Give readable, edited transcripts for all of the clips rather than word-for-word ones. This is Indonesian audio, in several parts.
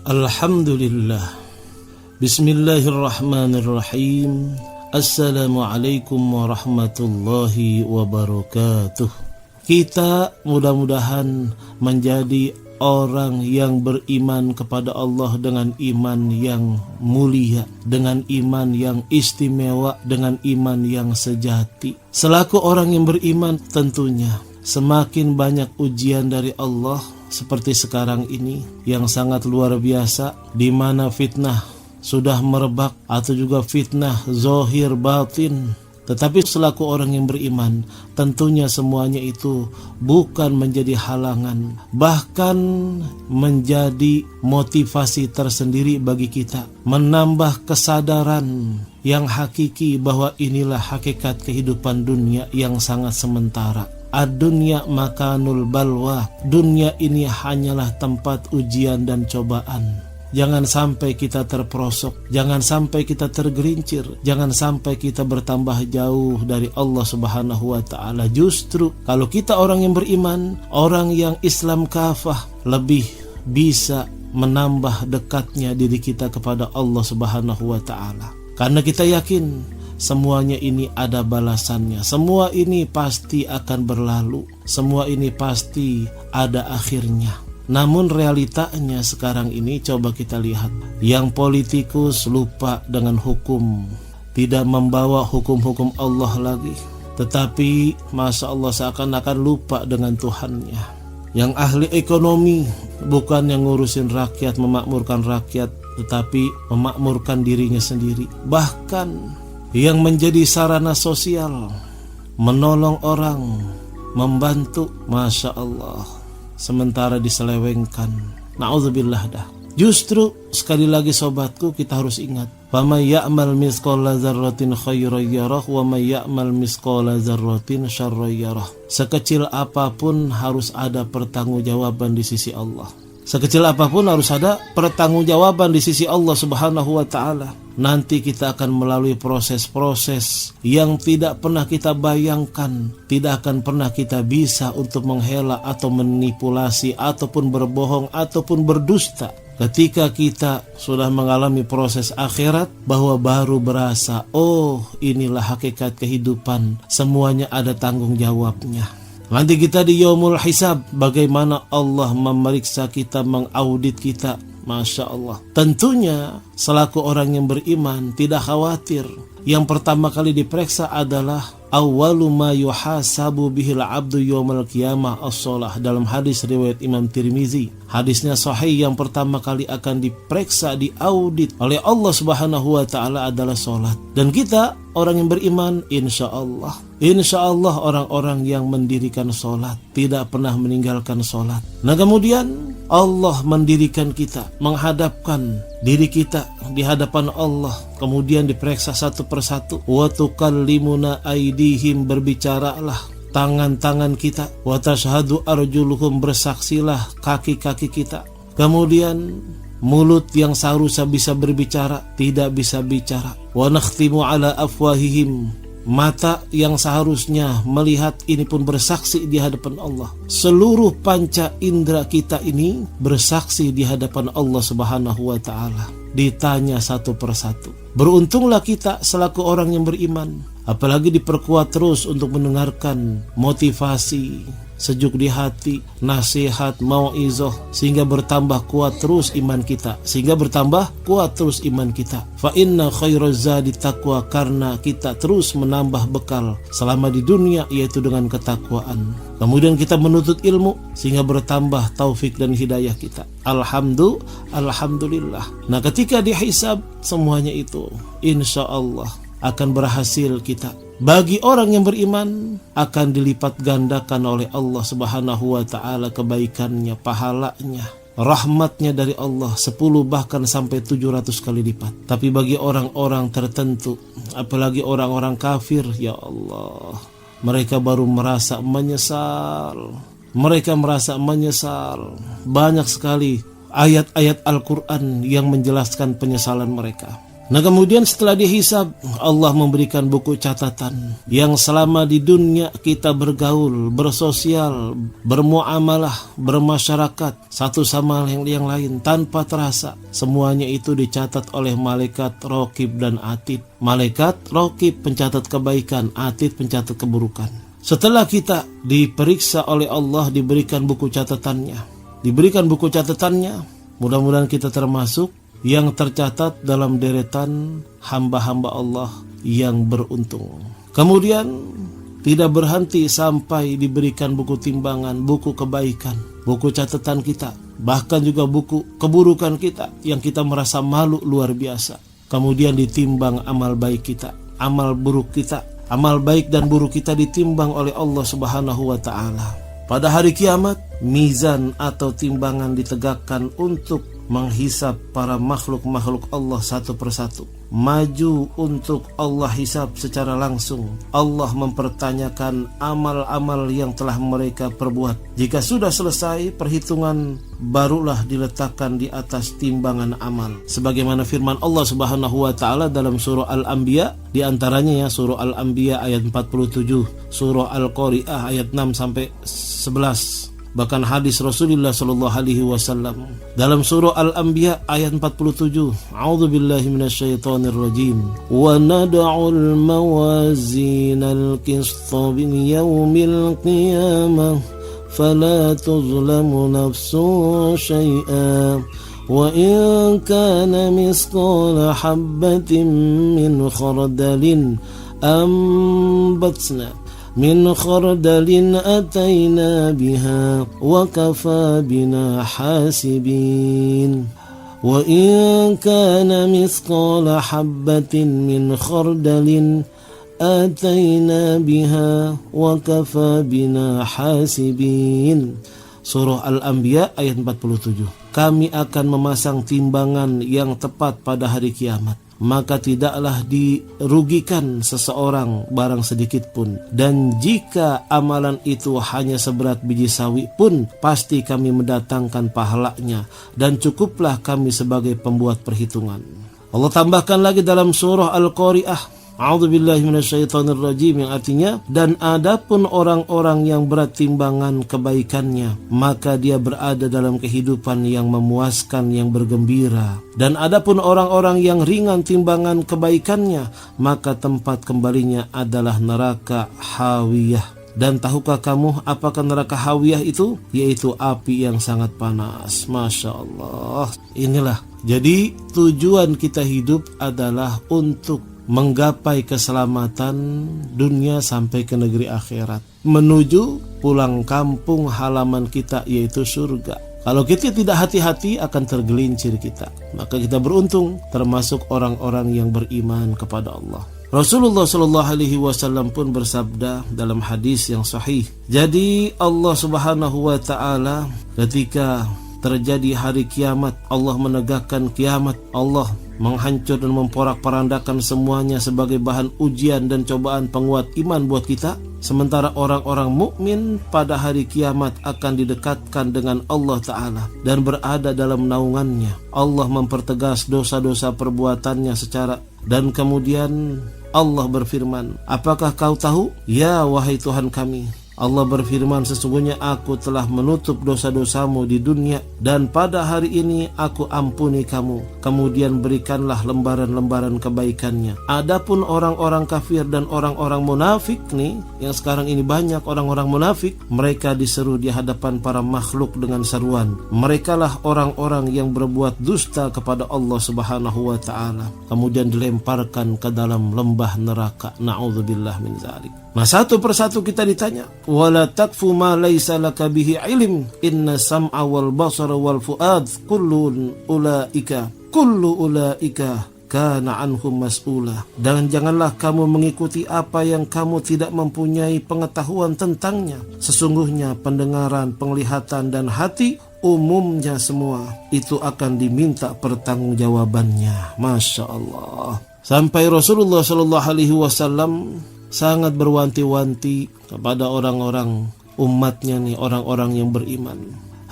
Alhamdulillah. Bismillahirrahmanirrahim. Assalamualaikum warahmatullahi wabarakatuh. Kita mudah-mudahan menjadi orang yang beriman kepada Allah dengan iman yang mulia, dengan iman yang istimewa, dengan iman yang sejati. Selaku orang yang beriman tentunya semakin banyak ujian dari Allah seperti sekarang ini yang sangat luar biasa, di mana fitnah sudah merebak atau juga fitnah zahir batin. Tetapi selaku orang yang beriman, tentunya semuanya itu bukan menjadi halangan, bahkan menjadi motivasi tersendiri bagi kita, menambah kesadaran yang hakiki bahwa inilah hakikat kehidupan dunia yang sangat sementara. Ad-dunya makanul balwa. Dunia ini hanyalah tempat ujian dan cobaan. Jangan sampai kita terperosok, jangan sampai kita tergelincir, jangan sampai kita bertambah jauh dari Allah Subhanahu wa taala. Justru kalau kita orang yang beriman, orang yang Islam kafah, lebih bisa menambah dekatnya diri kita kepada Allah Subhanahu wa taala. Karena kita yakin semuanya ini ada balasannya. Semua ini pasti akan berlalu. Semua ini pasti ada akhirnya. Namun realitanya sekarang ini coba kita lihat. Yang politikus lupa dengan hukum, tidak membawa hukum-hukum Allah lagi, tetapi Masya Allah seakan-akan lupa dengan Tuhannya. Yang ahli ekonomi bukan yang ngurusin rakyat, memakmurkan rakyat, tetapi memakmurkan dirinya sendiri. Bahkan yang menjadi sarana sosial, menolong orang, membantu, Masya Allah, sementara diselewengkan. Na'udzubillah dah. Justru sekali lagi sobatku, kita harus ingat, faman ya'mal misqala dzarratin khairan yarah wa may ya'mal misqala dzarratin syarran yarah. Sekecil apapun harus ada pertanggungjawaban di sisi Allah. Sekecil apapun harus ada pertanggungjawaban di sisi Allah Subhanahu wa taala. Nanti kita akan melalui proses-proses yang tidak pernah kita bayangkan, tidak akan pernah kita bisa untuk menghela atau manipulasi ataupun berbohong ataupun berdusta. Ketika kita sudah mengalami proses akhirat, bahwa baru berasa, oh inilah hakikat kehidupan, semuanya ada tanggung jawabnya. Nanti kita di yaumul hisab, bagaimana Allah memeriksa kita, mengaudit kita. Masya Allah. Tentunya selaku orang yang beriman tidak khawatir. Yang pertama kali diperiksa adalah awwalu ma yuhasabu bihil abdu yaumal qiyamah as-shalah. Dalam hadis riwayat Imam Tirmizi, hadisnya sahih, yang pertama kali akan diperiksa, diaudit oleh Allah Subhanahu wa taala adalah salat. Dan kita orang yang beriman, insya Allah orang-orang yang mendirikan salat, tidak pernah meninggalkan salat. Nah kemudian Allah mendirikan kita, menghadapkan diri kita di hadapan Allah, kemudian diperiksa satu persatu. Wa tukallimuna aidihim, berbicaralah tangan-tangan kita. Wa tashhadu arjuluhum, bersaksilah kaki-kaki kita. Kemudian mulut yang seharusnya bisa berbicara tidak bisa bicara. Wa nakhtimu ala afwahihim, mata yang seharusnya melihat ini pun bersaksi di hadapan Allah. Seluruh panca indera kita ini bersaksi di hadapan Allah Subhanahu wa taala. Ditanya satu persatu. Beruntunglah kita selaku orang yang beriman, apalagi diperkuat terus untuk mendengarkan motivasi, sejuk di hati, nasihat, mau'izah, sehingga bertambah kuat terus iman kita, Fa inna khairaz zadi taqwa, karena kita terus menambah bekal selama di dunia, yaitu dengan ketakwaan. Kemudian kita menuntut ilmu sehingga bertambah taufik dan hidayah kita. Alhamdulillah. Nah ketika dihisab semuanya itu insya Allah akan berhasil kita. Bagi orang yang beriman akan dilipat gandakan oleh Allah Subhanahu wa taala kebaikannya, pahalanya, rahmatnya dari Allah 10 bahkan sampai 700 kali lipat. Tapi bagi orang-orang tertentu, apalagi orang-orang kafir, ya Allah, mereka baru merasa menyesal. Banyak sekali ayat-ayat Al-Quran yang menjelaskan penyesalan mereka. Nah kemudian setelah dihisab, Allah memberikan buku catatan yang selama di dunia kita bergaul, bersosial, bermuamalah, bermasyarakat satu sama yang lain tanpa terasa. Semuanya itu dicatat oleh malaikat Raqib dan Atid. Malaikat Raqib pencatat kebaikan, Atid pencatat keburukan. Setelah kita diperiksa oleh Allah, diberikan buku catatannya. Mudah-mudahan kita termasuk yang tercatat dalam deretan hamba-hamba Allah yang beruntung. Kemudian tidak berhenti sampai diberikan buku timbangan, buku kebaikan, buku catatan kita, bahkan juga buku keburukan kita yang kita merasa malu luar biasa. Kemudian ditimbang amal baik kita, amal buruk kita. Amal baik dan buruk kita ditimbang oleh Allah Subhanahu wa ta'ala. Pada hari kiamat, mizan atau timbangan ditegakkan untuk menghisap para makhluk-makhluk Allah satu persatu. Maju untuk Allah hisap secara langsung. Allah mempertanyakan amal-amal yang telah mereka perbuat. Jika sudah selesai perhitungan, barulah diletakkan di atas timbangan amal. Sebagaimana firman Allah Subhanahu wa ta'ala dalam surah Al-Anbiya, di antaranya ya surah Al-Anbiya ayat 47, surah Al-Qari'ah ayat 6 sampai 11. Bahkan hadis Rasulullah sallallahu alaihi wasallam dalam surah Al-Anbiya ayat 47, A'udzubillahi minasyaitonir rajim. Wa nad'ul mawazinal qista bil yaumil qiyamah fala tuzlamu nafsun syai'a wa in kana misqala habatin min khardalin ambatna min khardalin atayna biha wa kafa bina hasibin wa in kana mithqala habatin min khardalin atayna biha wa kafa bina hasibin. Surah Al-Anbiya ayat 47. Kami akan memasang timbangan yang tepat pada hari kiamat, maka tidaklah dirugikan seseorang barang sedikit pun. Dan jika amalan itu hanya seberat biji sawi pun, pasti kami mendatangkan pahalanya, dan cukuplah kami sebagai pembuat perhitungan. Allah tambahkan lagi dalam surah Al-Qari'ah, A'udzubillahi minasyaitonirrajim, yang artinya, dan adapun orang-orang yang berat timbangan kebaikannya, maka dia berada dalam kehidupan yang memuaskan, yang bergembira. Dan adapun orang-orang yang ringan timbangan kebaikannya, maka tempat kembalinya adalah neraka hawiyah. Dan tahukah kamu apakah neraka hawiyah itu? Yaitu api yang sangat panas. Masya Allah. Inilah, jadi tujuan kita hidup adalah untuk menggapai keselamatan dunia sampai ke negeri akhirat, menuju pulang kampung halaman kita, yaitu surga. Kalau kita tidak hati-hati akan tergelincir kita, maka kita beruntung termasuk orang-orang yang beriman kepada Allah. Rasulullah Shallallahu Alaihi Wasallam pun bersabda dalam hadis yang sahih. Jadi Allah Subhanahu Wa Taala ketika terjadi hari kiamat, Allah menegakkan kiamat, Allah menghancur dan memporak-porandakan semuanya sebagai bahan ujian dan cobaan penguat iman buat kita. Sementara orang-orang mukmin pada hari kiamat akan didekatkan dengan Allah Ta'ala dan berada dalam naungannya. Allah mempertegas dosa-dosa perbuatannya secara, dan kemudian Allah berfirman, apakah kau tahu? Ya wahai Tuhan kami, Allah berfirman, sesungguhnya aku telah menutup dosa-dosamu di dunia, dan pada hari ini aku ampuni kamu. Kemudian berikanlah lembaran-lembaran kebaikannya. Adapun orang-orang kafir dan orang-orang munafik nih, yang sekarang ini banyak orang-orang munafik, mereka diseru di hadapan para makhluk dengan seruan. Merekalah orang-orang yang berbuat dusta kepada Allah Subhanahu wa Ta'ala, kemudian dilemparkan ke dalam lembah neraka. Na'udzubillah min dzalik. Nah, satu persatu kita ditanya, wala takfu ma laisa laka bihi ilm inna sam'a wal basara wal fuad kullu ulaika kana anhum mas'ula. Dan janganlah kamu mengikuti apa yang kamu tidak mempunyai pengetahuan tentangnya. Sesungguhnya pendengaran, penglihatan dan hati umumnya semua itu akan diminta pertanggungjawabannya. Masya Allah. Sampai Rasulullah Shallallahu Alaihi Wasallam sangat berwanti-wanti kepada orang-orang umatnya nih, orang-orang yang beriman.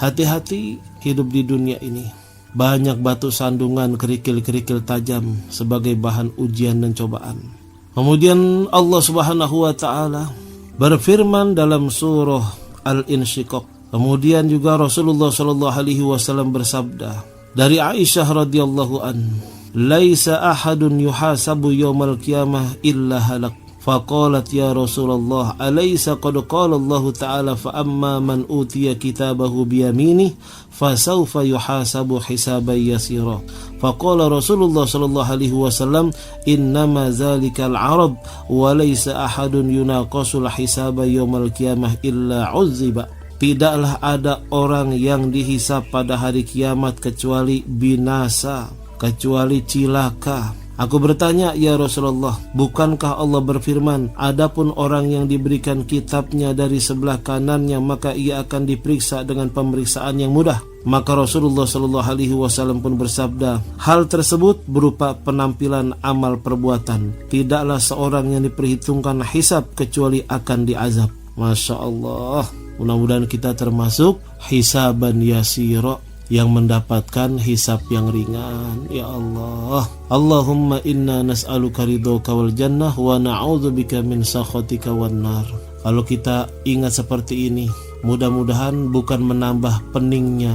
Hati-hati hidup di dunia ini. banyak batu sandungan, kerikil-kerikil tajam sebagai bahan ujian dan cobaan. Kemudian Allah Subhanahu wa taala berfirman dalam surah Al-Insyiqaq. Kemudian juga Rasulullah sallallahu alaihi wasallam bersabda dari Aisyah radhiyallahu an, "Laisa ahadun yuhasabu yaumal qiyamah illa halak." Faqalat ya Rasulullah, alaysa qad qala Allah ta'ala fa amma man utiya kitabahu biyaminih fasawfa yuhasabu hisaban yasira. Faqala Rasulullah sallallahu alaihi wasallam, innama zalikal arab wa laysa ahadun yunaqasul hisaba yaumal qiyamah illa uzziba. Tidaklah ada orang yang dihisab pada hari kiamat kecuali binasa, kecuali cilaka. Aku bertanya, ya Rasulullah, bukankah Allah berfirman, adapun orang yang diberikan kitabnya dari sebelah kanannya maka ia akan diperiksa dengan pemeriksaan yang mudah? Maka Rasulullah sallallahu alaihi wasallam pun bersabda, hal tersebut berupa penampilan amal perbuatan. Tidaklah seorang yang diperhitungkan hisab kecuali akan diazab. Masya Allah. Mudah-mudahan kita termasuk hisaban yasira, yang mendapatkan hisab yang ringan. Ya Allah, Allahumma inna nas'aluka ridhoka wal jannah wa na'udzubika min sakhatika wan nar. Kalau kita ingat seperti ini, mudah-mudahan bukan menambah peningnya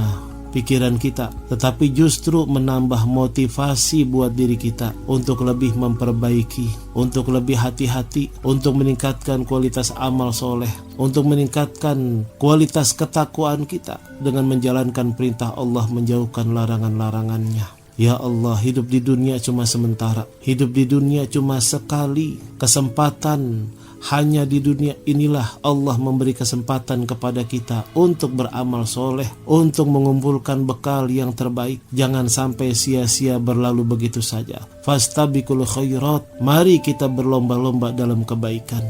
pikiran kita, tetapi justru menambah motivasi buat diri kita untuk lebih memperbaiki, untuk lebih hati-hati, untuk meningkatkan kualitas amal soleh, untuk meningkatkan kualitas ketakwaan kita dengan menjalankan perintah Allah, menjauhkan larangan-larangannya. Ya Allah, hidup di dunia cuma sementara, hidup di dunia cuma sekali, kesempatan hanya di dunia inilah Allah memberi kesempatan kepada kita untuk beramal soleh, untuk mengumpulkan bekal yang terbaik. Jangan sampai sia-sia berlalu begitu saja. Fastabiqul khairat, mari kita berlomba-lomba dalam kebaikan,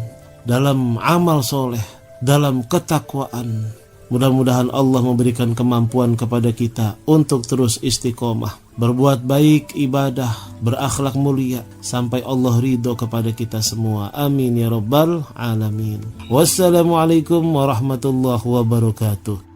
dalam amal soleh, dalam ketakwaan. Mudah-mudahan Allah memberikan kemampuan kepada kita untuk terus istiqomah, berbuat baik, ibadah, berakhlak mulia sampai Allah ridho kepada kita semua. Amin ya rabbal alamin. Wassalamualaikum warahmatullahi wabarakatuh.